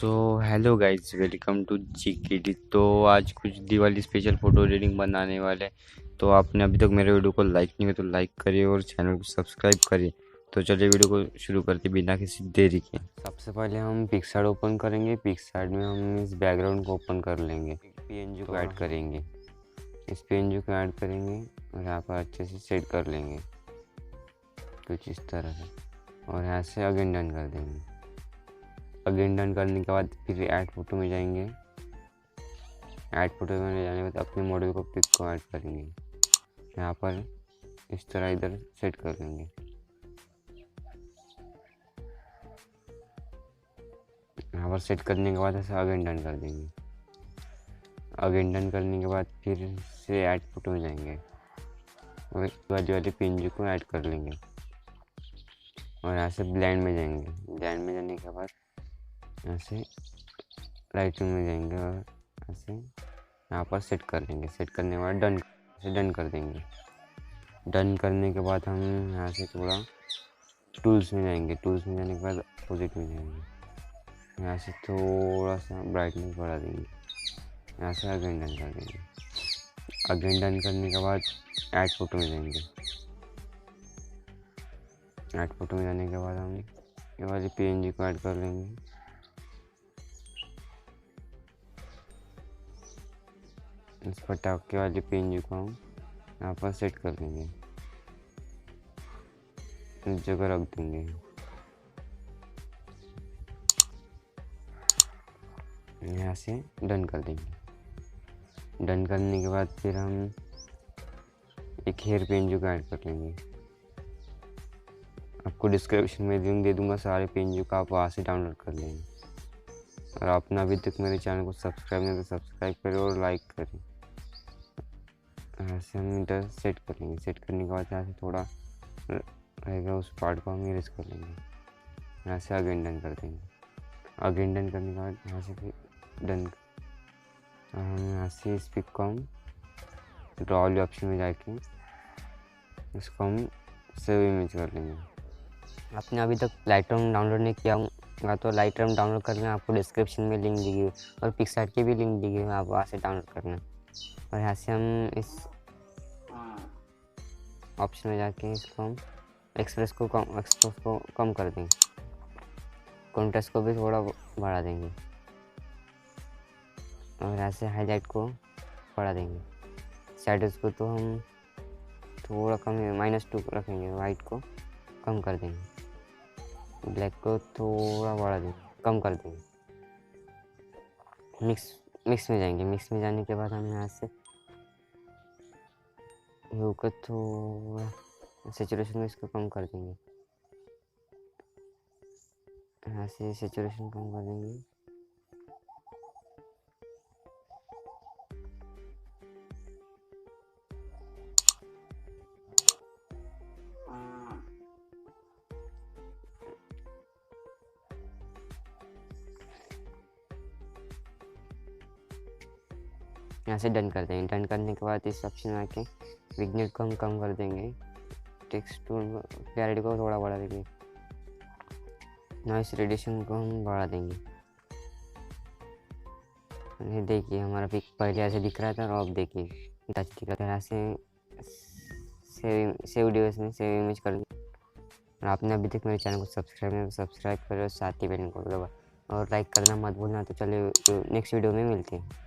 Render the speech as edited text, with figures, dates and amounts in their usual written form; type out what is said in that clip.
So hello guys, welcome to G Kiddy. तो आज कुछ दिवाली स्पेशल फ़ोटो एडिटिंग बनाने वाले हैं। तो आपने अभी तक मेरे वीडियो को लाइक नहीं किया तो लाइक करिए और चैनल को सब्सक्राइब करिए। तो चलिए वीडियो को शुरू करते बिना किसी देरी के। सबसे पहले हम पिक्सआर्ट ओपन करेंगे। पिक्सआर्ट में हम इस बैकग्राउंड को ओपन कर लेंगे। पीएनजी को ऐड करेंगे। इस पीएनजी को ऐड करेंगे और यहाँ पर अच्छे से सेट कर लेंगे कुछ इस तरह से, और यहाँ से अगेन डन कर देंगे। अगेन डन करने के बाद फिर ऐड फोटो में जाएंगे। ऐड फोटो में जाने के बाद अपने मॉडल को पिक को ऐड करेंगे। यहाँ पर इस तरह इधर सेट कर लेंगे। यहाँ पर सेट करने के बाद ऐसे अगेन डन कर देंगे। अगेन डन करने के बाद फिर से ऐड फोटो में जाएंगे और बाजू वाले पिंजू को ऐड कर लेंगे और यहाँ से ब्लेंड में जाएंगे। ब्लेंड में जाने के बाद ऐसे लाइटिंग में जाएंगे और ऐसे यहाँ पर सेट कर लेंगे। सेट करने के बाद डन कर देंगे। डन करने के बाद हम यहाँ से थोड़ा टूल्स में जाएंगे। टूल्स में जाने के बाद अपोजिट में जाएंगे। यहाँ से थोड़ा सा ब्राइटनेस बढ़ा देंगे। यहाँ से अगेन डन कर देंगे। अगेन डन करने के बाद ऐड फोटो में जाएंगे। ऐड फोटो में जाने के बाद हम ये वाली पीएनजी को ऐड कर लेंगे। इस पटाखे वाली पीएनजी को हम यहाँ पर सेट कर लेंगे। इस जगह रख देंगे। यहाँ से डन कर देंगे। डन करने के बाद फिर हम एक हेयर पीएनजी को ऐड कर लेंगे। आपको डिस्क्रिप्शन में लिंक दे दूंगा सारे पीएनजी का, आप वहाँ से डाउनलोड कर लेंगे। और आपने अभी तक मेरे चैनल को सब्सक्राइब नहीं तो सब्सक्राइब करें और लाइक करें। ऐसे हम इधर सेट कर लेंगे। सेट करने के बाद यहाँ से थोड़ा रहेगा उस पार्ट को हम इरेज कर लेंगे। यहाँ से अगेन डन कर देंगे। अगेन डन करने के बाद यहाँ से फिर डन। हम यहाँ से इस पिक को हम ड्रॉ वाले ऑप्शन में जाके इसको हम सेव इमेज कर लेंगे। आपने अभी तक लाइटरूम डाउनलोड नहीं किया होगा तो लाइटरूम डाउनलोड करना, आपको डिस्क्रिप्शन में लिंक दी गई और पिक्सआर्ट की भी लिंक दी गई, आप वहाँ से डाउनलोड करना। और यहाँ से हम इस ऑप्शन में जाके इसको हम एक्सप्रेस को कम कर देंगे। कॉन्ट्रास्ट को भी थोड़ा बढ़ा देंगे और यहाँ से हाईलाइट को बढ़ा देंगे। शैडोज को तो हम थोड़ा कम -2 रखेंगे। वाइट को कम कर देंगे। ब्लैक को थोड़ा बढ़ा देंगे, कम कर देंगे। मिक्स में जाएंगे। मिक्स में जाने के बाद हम यहाँ से व्यू को थोड़ा सैचुरेशन में इसको कम कर देंगे। यहाँ से सैचुरेशन कम कर देंगे। यहाँ से डन कर देंगे। डन करने के बाद इस ऑप्शन में आके विग्नेट को हम कम कर देंगे। टेक्स्ट क्लैरिटी को थोड़ा बढ़ा देंगे। नॉइस रेडिएशन को हम बढ़ा देंगे। ये देखिए हमारा पिक पहले ऐसे दिख रहा था और अब देखिए टच दिख रहा था। ऐसे सेव डिवाइस में सेव इमेज कर दिया। और आपने अभी तक मेरे चैनल को सब्सक्राइब नहीं तो सब्सक्राइब करो और साथ ही बेल को दबाओ और लाइक करना मत भूलना। तो चलिए नेक्स्ट वीडियो में मिलते हैं।